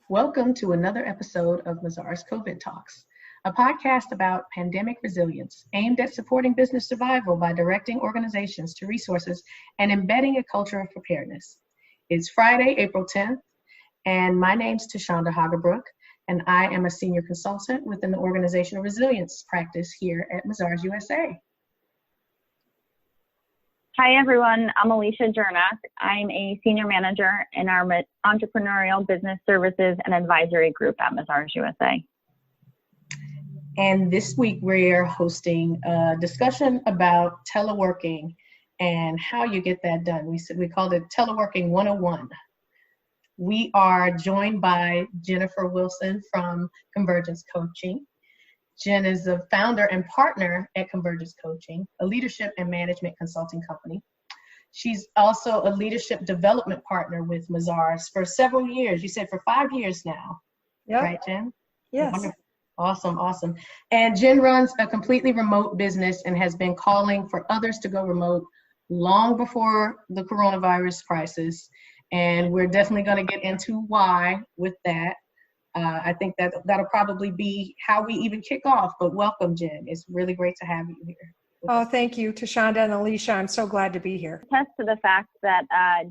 Welcome to another episode of Mazars COVID Talks, a podcast about pandemic resilience aimed at supporting business survival by directing organizations to resources and embedding a culture of preparedness. It's Friday, April 10th, and my name's Tashonda Haugabrook, and I am a senior consultant within the organizational resilience practice here at Mazars USA. Hi, everyone. I'm Alisha Jernack. I'm a senior manager in our entrepreneurial business services and advisory group at Mazars USA. And this week we're hosting a discussion about teleworking and how you get that done. We called it Teleworking 101. We are joined by Jennifer Wilson from Convergence Coaching. Jen is the founder and partner at Convergence Coaching, a leadership and management consulting company. She's also a leadership development partner with Mazars for several years. You said for 5 years now, Yep. Right, Jen? Yes. Wonderful. Awesome. And Jen runs a completely remote business and has been calling for others to go remote long before the coronavirus crisis. And we're definitely going to get into why with that. I think that'll probably be how we even kick off, but welcome, Jen. It's really great to have you here. Oh, thank you, Tashonda and Alisha. I'm so glad to be here. Attest to the fact that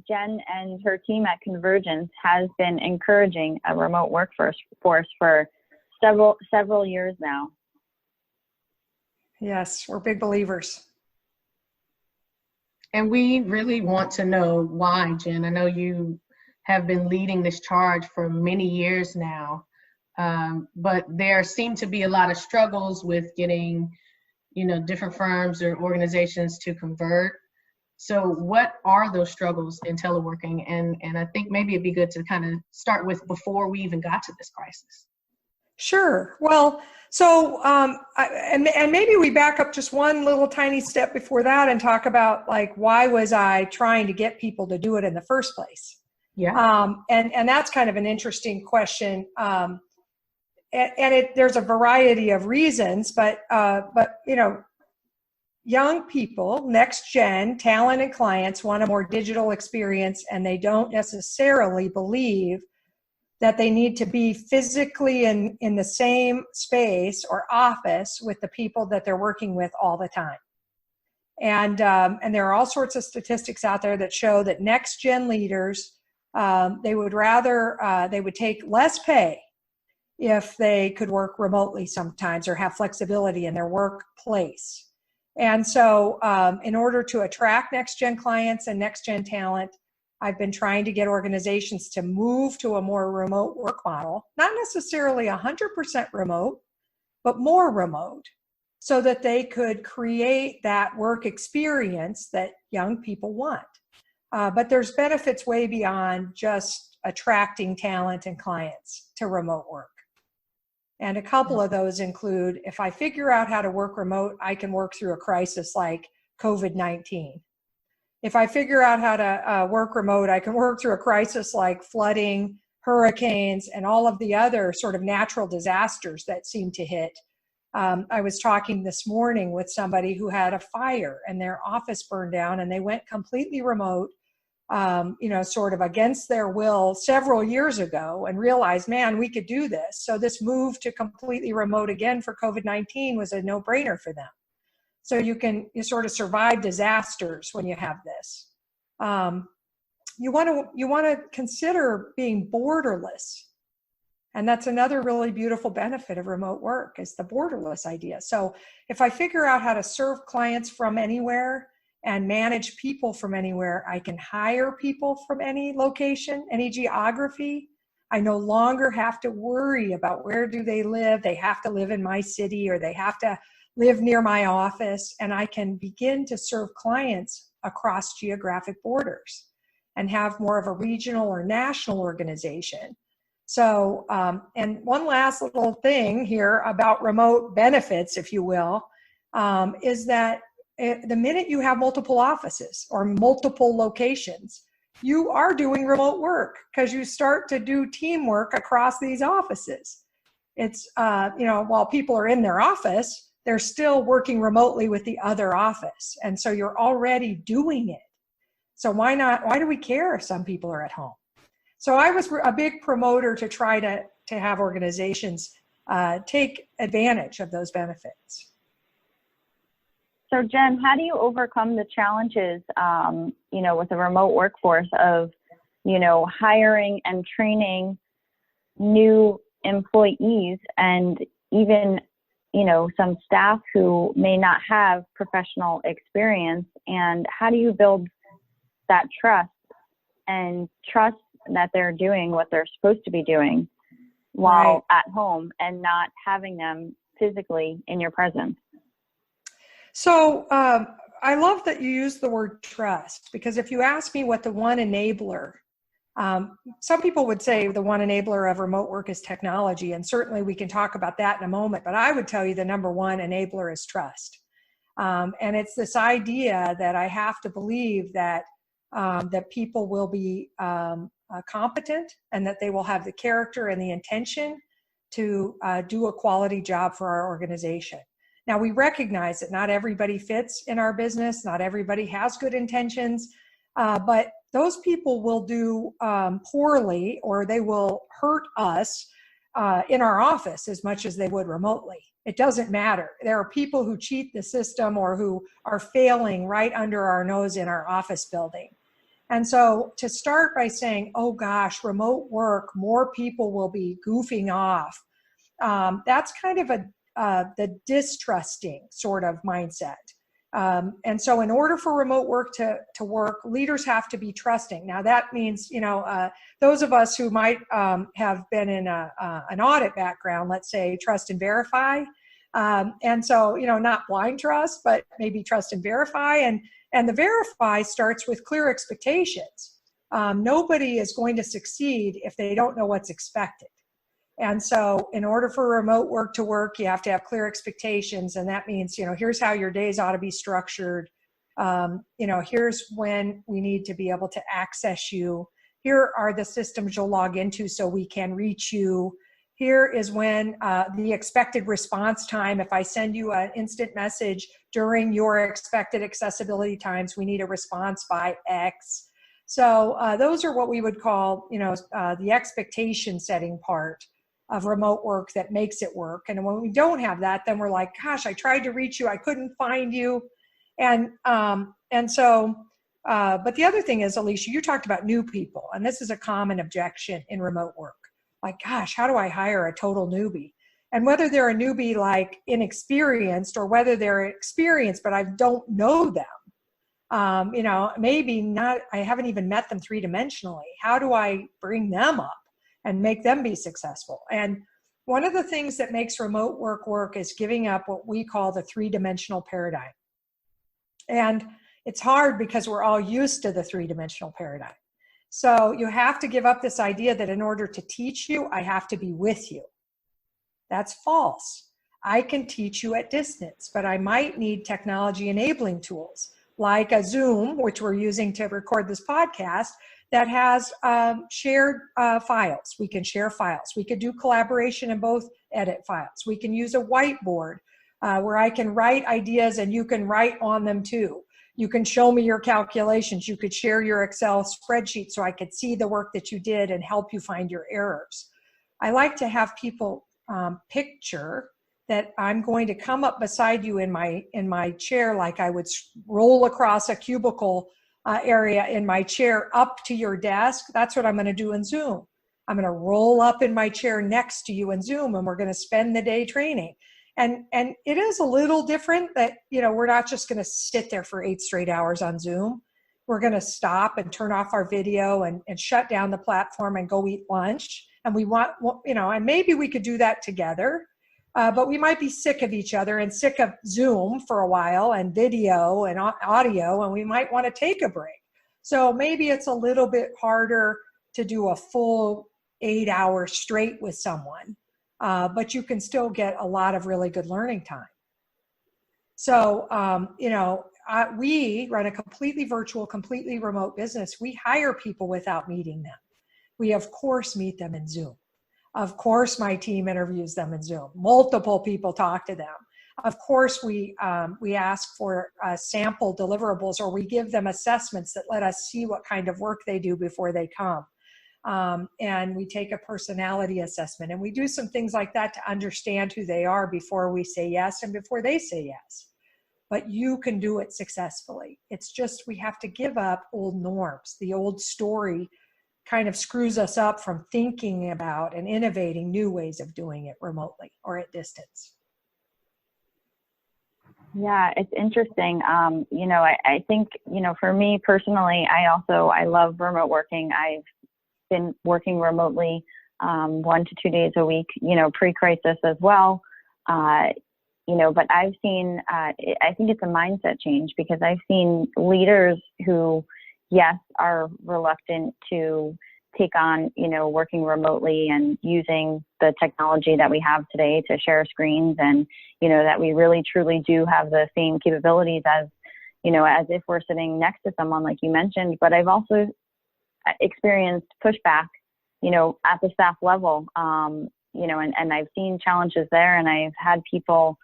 Jen and her team at Convergence has been encouraging a remote workforce for several years now. Yes, we're big believers. And we really want to know why, Jen. I know you have been leading this charge for many years now, but there seem to be a lot of struggles with getting, different firms or organizations to convert. So what are those struggles in teleworking? And I think maybe it'd be good to kind of start with before we even got to this crisis. Sure. Well, so, and maybe we back up just one little tiny step before that and talk about why was I trying to get people to do it in the first place? Yeah. And that's kind of an interesting question. There's a variety of reasons, but young people, next gen talent and clients want a more digital experience, and they don't necessarily believe that they need to be physically in the same space or office with the people that they're working with all the time. And there are all sorts of statistics out there that show that next gen leaders, they would take less pay if they could work remotely sometimes or have flexibility in their workplace. And so in order to attract next gen clients and next gen talent, I've been trying to get organizations to move to a more remote work model, not necessarily 100% remote, but more remote, so that they could create that work experience that young people want. But there's benefits way beyond just attracting talent and clients to remote work. And a couple of those include, if I figure out how to work remote, I can work through a crisis like COVID-19. If I figure out how to work remote, I can work through a crisis like flooding, hurricanes, and all of the other sort of natural disasters that seem to hit. I was talking this morning with somebody who had a fire and their office burned down, and they went completely remote, sort of against their will several years ago, and realized, man, we could do this. So this move to completely remote again for COVID-19 was a no-brainer for them. So you sort of survive disasters when you have this. You want to consider being borderless. And that's another really beautiful benefit of remote work, is the borderless idea. So if I figure out how to serve clients from anywhere and manage people from anywhere, I can hire people from any location, any geography. I no longer have to worry about where do they live. They have to live in my city, or they have to live near my office, and I can begin to serve clients across geographic borders and have more of a regional or national organization. So, and one last little thing here about remote benefits, if you will, is that the minute you have multiple offices or multiple locations, you are doing remote work because you start to do teamwork across these offices. It's, while people are in their office, they're still working remotely with the other office. And so you're already doing it. So why do we care if some people are at home? So I was a big promoter to try to have organizations take advantage of those benefits. So Jen, how do you overcome the challenges, with a remote workforce of, hiring and training new employees and even, some staff who may not have professional experience? And how do you build that trust and trust that they're doing what they're supposed to be doing while at home and not having them physically in your presence? So I love that you use the word trust, because if you ask me what the one enabler, some people would say the one enabler of remote work is technology, and certainly we can talk about that in a moment, but I would tell you the number one enabler is trust. And it's this idea that I have to believe that that people will be competent and that they will have the character and the intention to do a quality job for our organization. Now, we recognize that not everybody fits in our business, not everybody has good intentions, but those people will do poorly, or they will hurt us in our office as much as they would remotely. It doesn't matter. There are people who cheat the system or who are failing right under our nose in our office building. And so to start by saying, oh gosh, remote work, more people will be goofing off, that's kind of the distrusting sort of mindset. And so in order for remote work to work, leaders have to be trusting. Now that means, those of us who might have been in an audit background, let's say trust and verify. And so, not blind trust, but maybe trust and verify. And the verify starts with clear expectations. Nobody is going to succeed if they don't know what's expected. And so in order for remote work to work, you have to have clear expectations. And that means, here's how your days ought to be structured. Here's when we need to be able to access you. Here are the systems you'll log into so we can reach you. Here is when the expected response time, if I send you an instant message during your expected accessibility times, we need a response by X. So those are what we would call, the expectation setting part of remote work that makes it work. And when we don't have that, then we're like, gosh, I tried to reach you, I couldn't find you. But the other thing is, Alisha, you talked about new people, and this is a common objection in remote work. Like, gosh, how do I hire a total newbie? And whether they're a newbie like inexperienced, or whether they're experienced but I don't know them, maybe not, I haven't even met them three-dimensionally. How do I bring them up and make them be successful? And one of the things that makes remote work is giving up what we call the three-dimensional paradigm. And it's hard because we're all used to the three-dimensional paradigm. So you have to give up this idea that in order to teach you, I have to be with you. That's false. I can teach you at distance, but I might need technology enabling tools like a Zoom, which we're using to record this podcast, that has shared files. We can share files. We could do collaboration and both edit files. We can use a whiteboard where I can write ideas and you can write on them too. You can show me your calculations. You could share your Excel spreadsheet so I could see the work that you did and help you find your errors. I like to have people picture that I'm going to come up beside you in my chair, like I would roll across a cubicle area in my chair up to your desk. That's what I'm going to do in Zoom. I'm going to roll up in my chair next to you in Zoom, and we're going to spend the day training. And it is a little different that, we're not just going to sit there for 8 straight hours on Zoom. We're going to stop and turn off our video and shut down the platform and go eat lunch. And we want, and maybe we could do that together, but we might be sick of each other and sick of Zoom for a while and video and audio, and we might want to take a break. So maybe it's a little bit harder to do a full 8 hours straight with someone. But you can still get a lot of really good learning time. So, we run a completely virtual, completely remote business. We hire people without meeting them. We, of course, meet them in Zoom. Of course, my team interviews them in Zoom. Multiple people talk to them. Of course, we ask for sample deliverables, or we give them assessments that let us see what kind of work they do before they come. And we take a personality assessment, and we do some things like that to understand who they are before we say yes and before they say yes. But you can do it successfully. It's just we have to give up old norms. The old story kind of screws us up from thinking about and innovating new ways of doing it remotely or at distance. Yeah, it's interesting. I think, for me personally, I love remote working. I've been working remotely 1 to 2 days a week, pre-crisis as well. But I've seen, I think it's a mindset change, because I've seen leaders who, yes, are reluctant to take on, working remotely and using the technology that we have today to share screens, and, that we really truly do have the same capabilities as if we're sitting next to someone, like you mentioned. But I've also experienced pushback, at the staff level, and I've seen challenges there, and I've had people,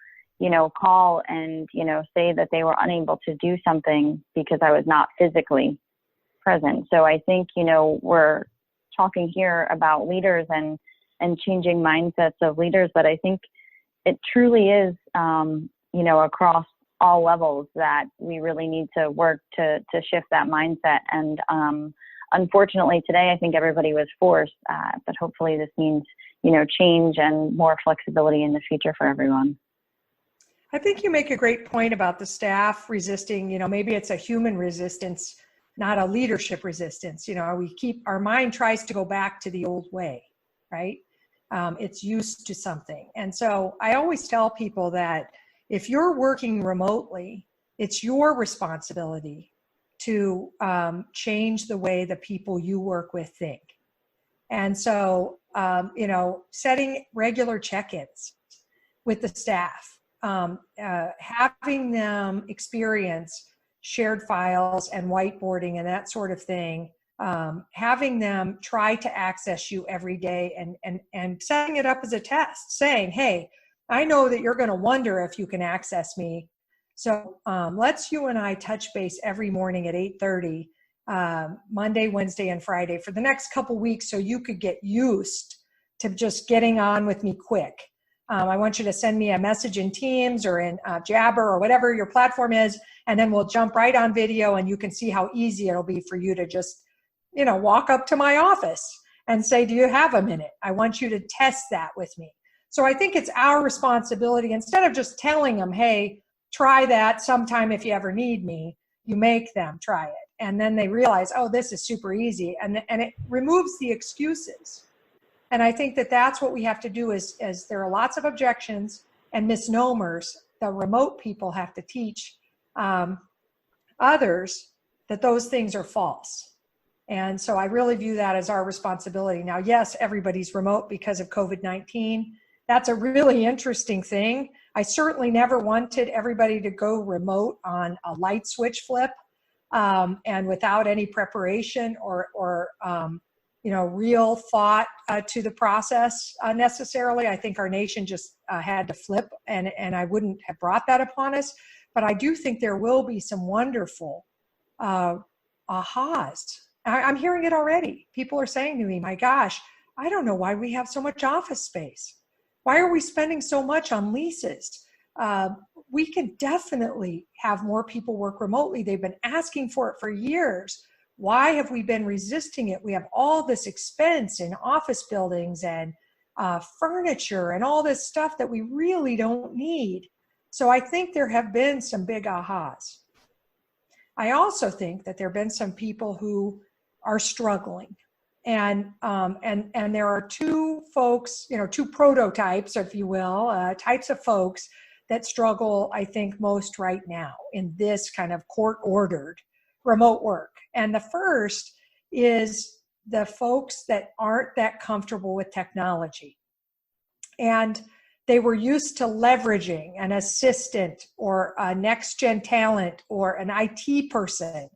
call and, say that they were unable to do something because I was not physically present. So I think, we're talking here about leaders and changing mindsets of leaders, but I think it truly is, across all levels that we really need to work to shift that mindset. And unfortunately today, I think everybody was forced, but hopefully this means, change and more flexibility in the future for everyone. I think you make a great point about the staff resisting, maybe it's a human resistance, not a leadership resistance. Our mind tries to go back to the old way, right? It's used to something. And so I always tell people that if you're working remotely, it's your responsibility to change the way the people you work with think. And so, setting regular check-ins with the staff, having them experience shared files and whiteboarding and that sort of thing, having them try to access you every day, and setting it up as a test, saying, hey, I know that you're going to wonder if you can access me. So let's you and I touch base every morning at 8:30, Monday, Wednesday, and Friday for the next couple weeks, so you could get used to just getting on with me quick. I want you to send me a message in Teams or in Jabber or whatever your platform is, and then we'll jump right on video, and you can see how easy it'll be for you to just, walk up to my office and say, do you have a minute? I want you to test that with me. So I think it's our responsibility, instead of just telling them, hey, try that sometime if you ever need me, you make them try it. And then they realize, oh, this is super easy. And it removes the excuses. And I think that that's what we have to do is there are lots of objections and misnomers that remote people have to teach others that those things are false. And so I really view that as our responsibility. Now, yes, everybody's remote because of COVID-19. That's a really interesting thing. I certainly never wanted everybody to go remote on a light switch flip and without any preparation or real thought to the process necessarily. I think our nation just had to flip, and I wouldn't have brought that upon us. But I do think there will be some wonderful ahas. I'm hearing it already. People are saying to me, my gosh, I don't know why we have so much office space. Why are we spending so much on leases? We can definitely have more people work remotely. They've been asking for it for years. Why have we been resisting it? We have all this expense in office buildings and furniture and all this stuff that we really don't need. So I think there have been some big ahas. I also think that there have been some people who are struggling. And there are two folks, two prototypes, if you will, types of folks that struggle, I think, most right now in this kind of court-ordered remote work. And the first is the folks that aren't that comfortable with technology. And they were used to leveraging an assistant or a next-gen talent or an IT person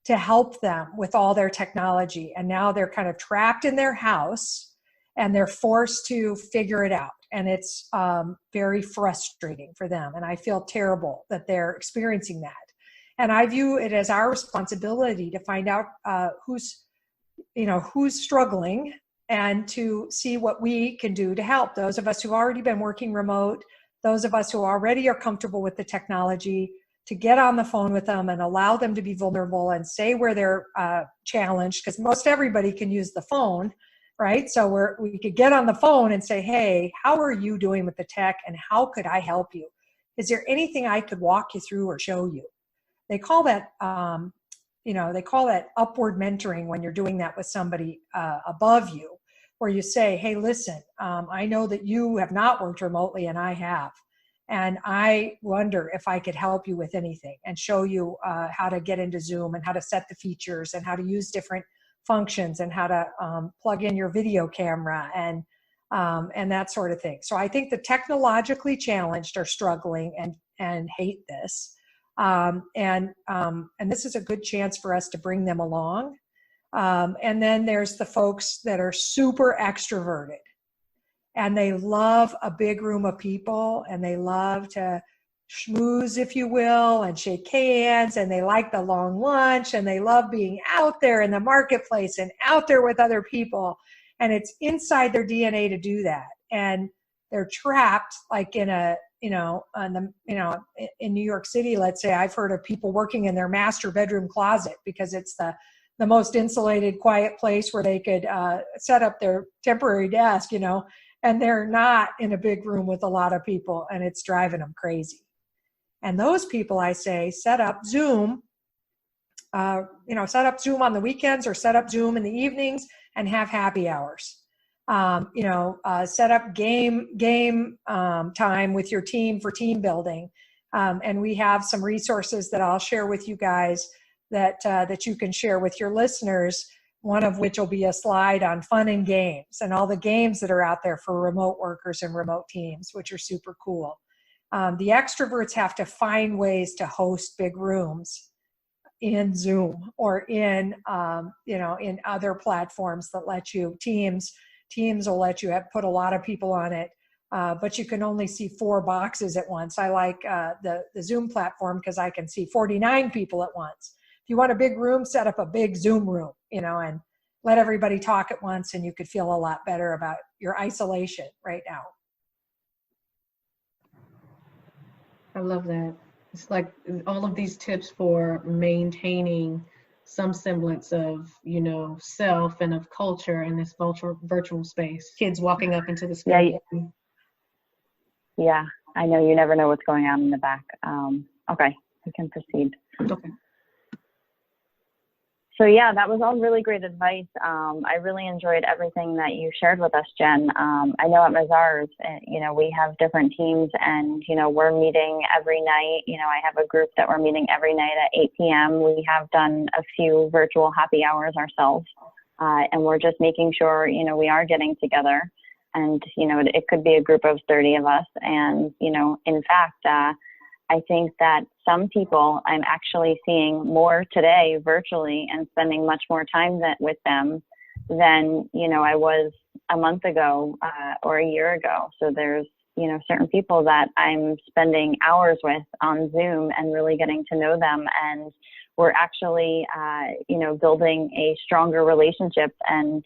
to help them with all their technology. And now they're kind of trapped in their house and they're forced to figure it out. And it's very frustrating for them. And I feel terrible that they're experiencing that. And I view it as our responsibility to find out who's who's struggling and to see what we can do to help those of us who've already been working remote, those of us who already are comfortable with the technology, to get on the phone with them and allow them to be vulnerable and say where they're challenged, because most everybody can use the phone, right? So we could get on the phone and say, hey, how are you doing with the tech and how could I help you? Is there anything I could walk you through or show you? They call that, upward mentoring when you're doing that with somebody above you, where you say, hey, listen, I know that you have not worked remotely and I have. And I wonder if I could help you with anything and show you how to get into Zoom and how to set the features and how to use different functions and how to plug in your video camera and that sort of thing. So I think the technologically challenged are struggling and hate this. And this is a good chance for us to bring them along. And then there's the folks that are super extroverted and they love a big room of people and they love to schmooze, if you will, and shake hands, and they like the long lunch and they love being out there in the marketplace and out there with other people. And it's inside their DNA to do that. And they're trapped like in New York City, let's say, I've heard of people working in their master bedroom closet because it's the most insulated, quiet place where they could set up their temporary desk, and they're not in a big room with a lot of people and it's driving them crazy. And those people, I say, set up Zoom on the weekends or set up Zoom in the evenings and have happy hours. Set up game time with your team for team building. And we have some resources that I'll share with you guys that you can share with your listeners, one of which will be a slide on fun and games and all the games that are out there for remote workers and remote teams, which are super cool. The extroverts have to find ways to host big rooms in Zoom or in other platforms that let you, Teams will let you put a lot of people on it, but you can only see 4 boxes at once. I like the Zoom platform because I can see 49 people at once. If you want a big room, set up a big Zoom room, and let everybody talk at once, and you could feel a lot better about your isolation right now. I love that. It's like all of these tips for maintaining some semblance of, self and of culture in this virtual space. Kids walking up into the school. Yeah, I know you never know what's going on in the back. Okay, we can proceed. Okay. So yeah, that was all really great advice. I really enjoyed everything that you shared with us, Jen. I know at Mazars, we have different teams and, we're meeting every night. I have a group that we're meeting every night at 8 p.m. We have done a few virtual happy hours ourselves. And we're just making sure, we are getting together and, it could be a group of 30 of us. And, in fact, I think that some people I'm actually seeing more today virtually and spending much more time with them than, I was a month ago or a year ago. So there's, certain people that I'm spending hours with on Zoom and really getting to know them. And we're actually, building a stronger relationship and,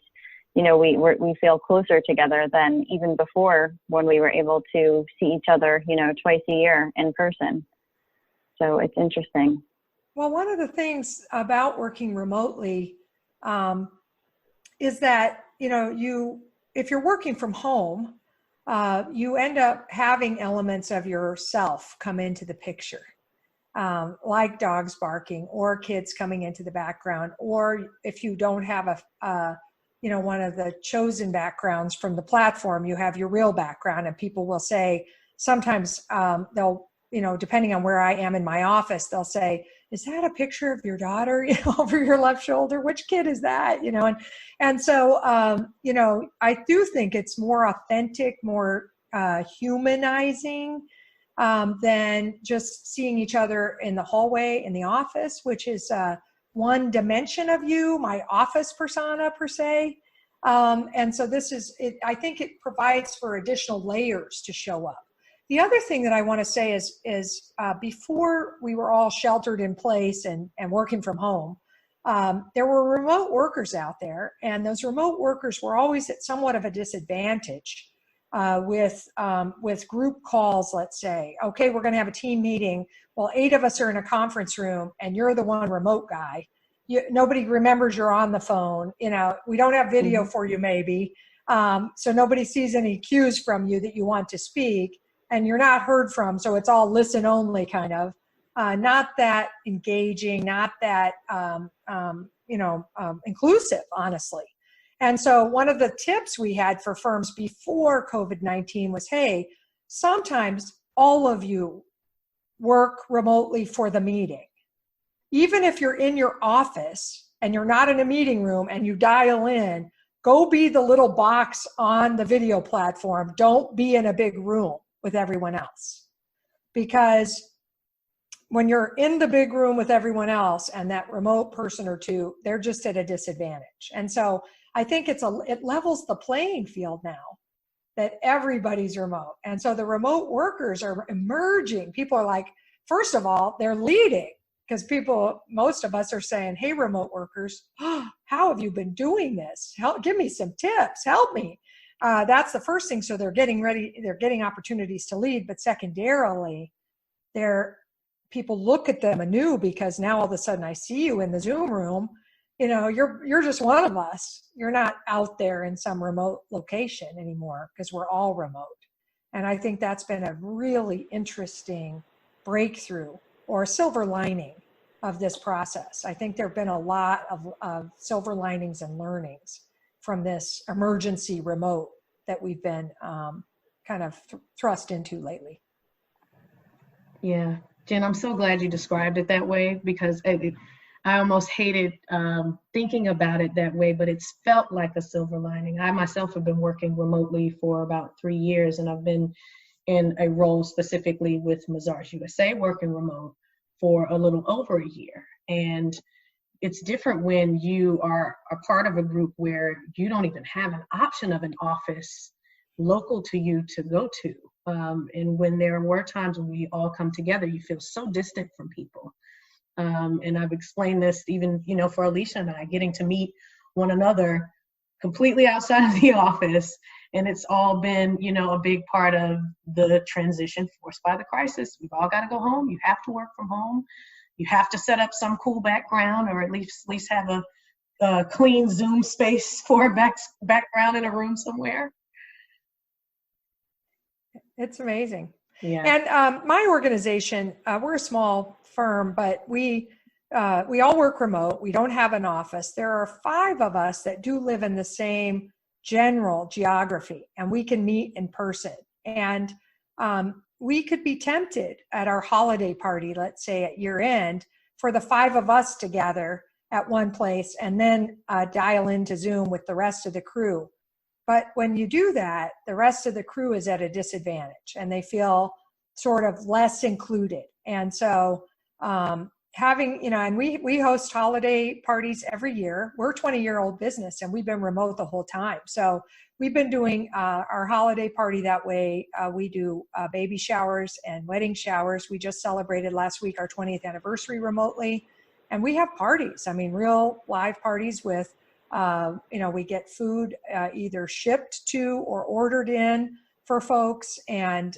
we feel closer together than even before when we were able to see each other, twice a year in person. So it's interesting. Well, one of the things about working remotely is that, if you're working from home, you end up having elements of yourself come into the picture, like dogs barking or kids coming into the background, or if you don't have one of the chosen backgrounds from the platform, you have your real background, and people will say, sometimes they'll, depending on where I am in my office, they'll say, is that a picture of your daughter, over your left shoulder? Which kid is that? And so, I do think it's more authentic, more humanizing than just seeing each other in the hallway in the office, which is one dimension of you, my office persona per se. And so I think it provides for additional layers to show up. The other thing that I want to say is before we were all sheltered in place and working from home, there were remote workers out there, and those remote workers were always at somewhat of a disadvantage with group calls. Let's say, okay, we're going to have a team meeting. Well, 8 of us are in a conference room, and you're the one remote guy. Nobody remembers you're on the phone. We don't have video for you, maybe. So nobody sees any cues from you that you want to speak, and you're not heard from. So it's all listen only kind of. Not that engaging, not that inclusive, honestly. And so one of the tips we had for firms before COVID-19 was, hey, sometimes all of you work remotely for the meeting. Even if you're in your office and you're not in a meeting room and you dial in, go be the little box on the video platform. Don't be in a big room with everyone else. Because when you're in the big room with everyone else and that remote person or two, they're just at a disadvantage. And so I think it levels the playing field now that everybody's remote. And so the remote workers are emerging. People are like, first of all, they're leading, because most of us are saying, hey, remote workers, how have you been doing this? Give me some tips, help me. That's the first thing. So they're getting ready, they're getting opportunities to lead, but secondarily, people look at them anew, because now all of a sudden I see you in the Zoom room, you're just one of us. You're not out there in some remote location anymore, because we're all remote. And I think that's been a really interesting breakthrough or silver lining of this process. I think there have been a lot of silver linings and learnings from this emergency remote that we've been kind of thrust into lately. Yeah, Jen, I'm so glad you described it that way, because I almost hated thinking about it that way, but it's felt like a silver lining. I myself have been working remotely for about 3 years, and I've been in a role specifically with Mazars USA, working remote for a little over a year. And it's different when you are a part of a group where you don't even have an option of an office local to you to go to. And when there were times when we all come together, you feel so distant from people. And I've explained this even, for Alisha and I, getting to meet one another completely outside of the office. And it's all been, a big part of the transition forced by the crisis. We've all got to go home. You have to work from home. You have to set up some cool background, or at least have a clean Zoom space for a background in a room somewhere. It's amazing. Yeah. And my organization, we're a small firm, but we all work remote. We don't have an office. There are 5 of us that do live in the same general geography, and we can meet in person. And we could be tempted at our holiday party, let's say at year end, for the 5 of us to gather at one place and then dial into Zoom with the rest of the crew. But when you do that, the rest of the crew is at a disadvantage, and they feel sort of less included. And so having, and we host holiday parties every year. We're a 20-year-old business, and we've been remote the whole time. So we've been doing our holiday party that way. We do baby showers and wedding showers. We just celebrated last week our 20th anniversary remotely. And we have parties, real live parties with, we get food either shipped to or ordered in for folks. And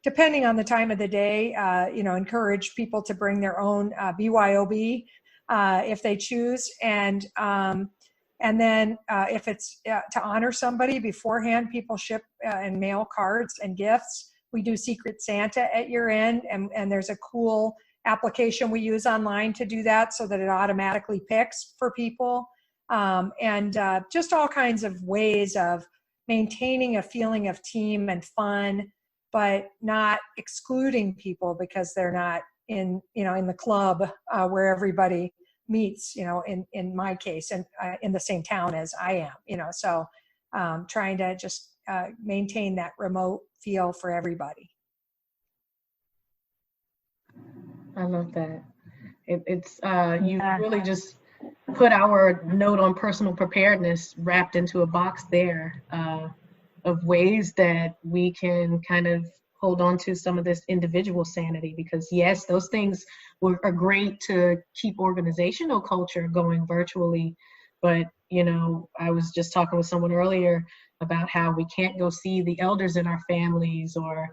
depending on the time of the day, encourage people to bring their own BYOB if they choose. And then if it's to honor somebody beforehand, people ship and mail cards and gifts. We do Secret Santa at year end, and there's a cool application we use online to do that so that it automatically picks for people. And just all kinds of ways of maintaining a feeling of team and fun, but not excluding people because they're not in the club where everybody meets, in my case, and in the same town as I am, so trying to just maintain that remote feel for everybody. I love that. It's you really just put our note on personal preparedness wrapped into a box there of ways that we can kind of hold on to some of this individual sanity, because yes, those things are great to keep organizational culture going virtually. But, you know, I was just talking with someone earlier about how we can't go see the elders in our families, or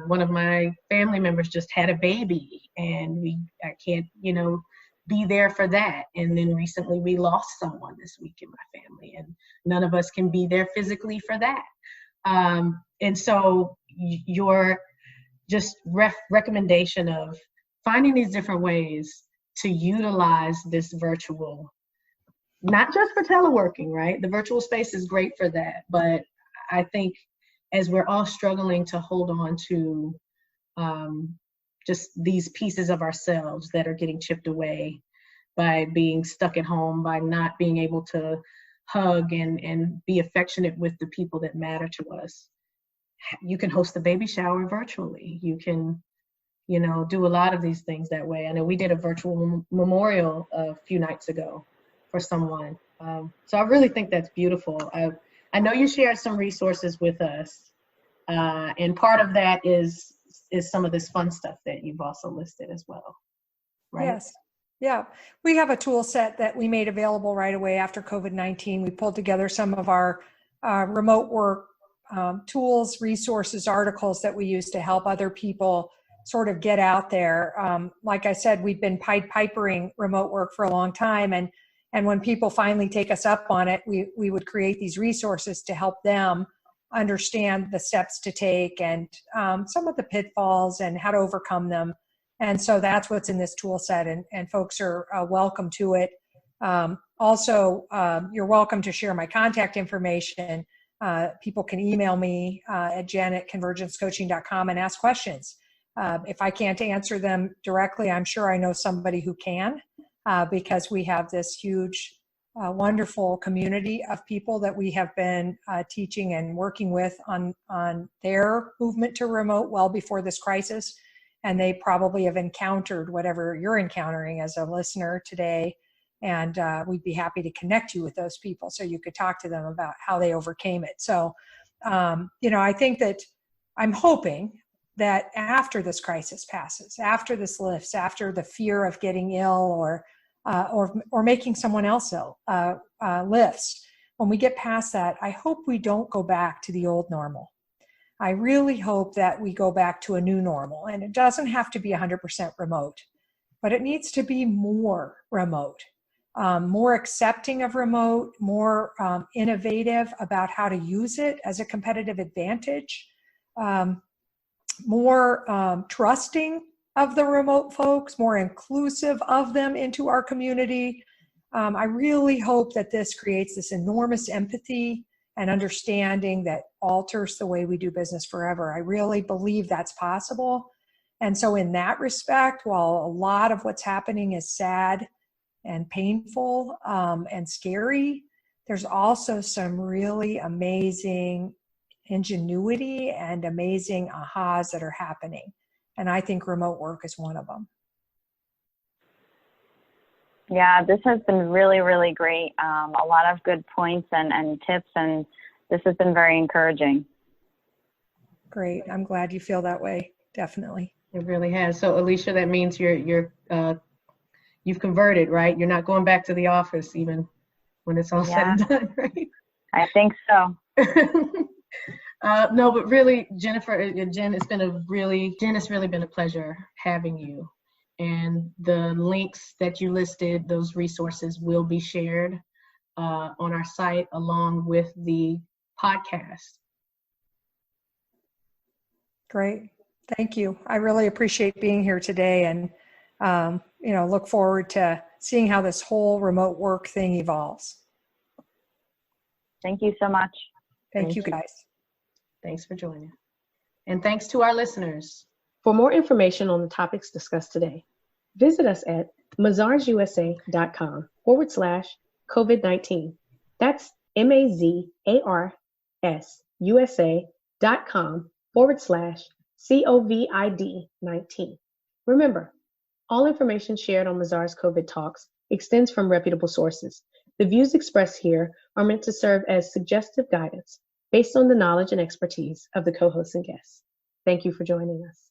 one of my family members just had a baby and I can't, you know, be there for that. And then recently we lost someone this week in my family, and none of us can be there physically for that. And so your just recommendation of finding these different ways to utilize this virtual, not just for teleworking, right? The virtual space is great for that. But I think as we're all struggling to hold on to just these pieces of ourselves that are getting chipped away by being stuck at home, by not being able to hug and be affectionate with the people that matter to us. You can host a baby shower virtually. You can, you know, do a lot of these things that way. I know we did a virtual memorial a few nights ago for someone. So I really think that's beautiful. I know you shared some resources with us, and part of that is some of this fun stuff that you've also listed as well, right? Yes. Yeah. We have a tool set that we made available right away after COVID-19. We pulled together some of our remote work tools, resources, articles that we use to help other people sort of get out there. Like I said, we've been Pied Pipering remote work for a long time. And when people finally take us up on it, we would create these resources to help them understand the steps to take and some of the pitfalls and how to overcome them. And so that's what's in this tool set, and folks are welcome to it. Also, you're welcome to share my contact information. People can email me at jen@convergencecoaching.com and ask questions. If I can't answer them directly, I'm sure I know somebody who can, because we have this huge, wonderful community of people that we have been teaching and working with on their movement to remote well before this crisis. And they probably have encountered whatever you're encountering as a listener today. And we'd be happy to connect you with those people so you could talk to them about how they overcame it. So, you know, I think that I'm hoping that after this crisis passes, after this lifts, after the fear of getting ill or making someone else ill lifts, when we get past that, I hope we don't go back to the old normal. I really hope that we go back to a new normal, and it doesn't have to be 100% remote, but it needs to be more remote, more accepting of remote, more innovative about how to use it as a competitive advantage, more trusting of the remote folks, more inclusive of them into our community. I really hope that this creates this enormous empathy and understanding that alters the way we do business forever. I really believe that's possible. And so in that respect, while a lot of what's happening is sad and painful and scary, there's also some really amazing ingenuity and amazing ahas that are happening. And I think remote work is one of them. Yeah, this has been really, really great. A lot of good points and tips, and this has been very encouraging. Great. I'm glad you feel that way. Definitely. It really has. So, Alisha, that means you've converted, right? You're not going back to the office even when it's all said and done, right? I think so. No, but really, Jen, it's really been a pleasure having you. And the links that you listed, those resources will be shared on our site along with the podcast. Great. Thank you. I really appreciate being here today, and look forward to seeing how this whole remote work thing evolves. Thank you so much. Thank you, guys. Thanks for joining. And thanks to our listeners. For more information on the topics discussed today, visit us at mazarsusa.com/COVID-19. That's MAZARsusa.com/COVID-19. Remember, all information shared on Mazars COVID Talks extends from reputable sources. The views expressed here are meant to serve as suggestive guidance based on the knowledge and expertise of the co-hosts and guests. Thank you for joining us.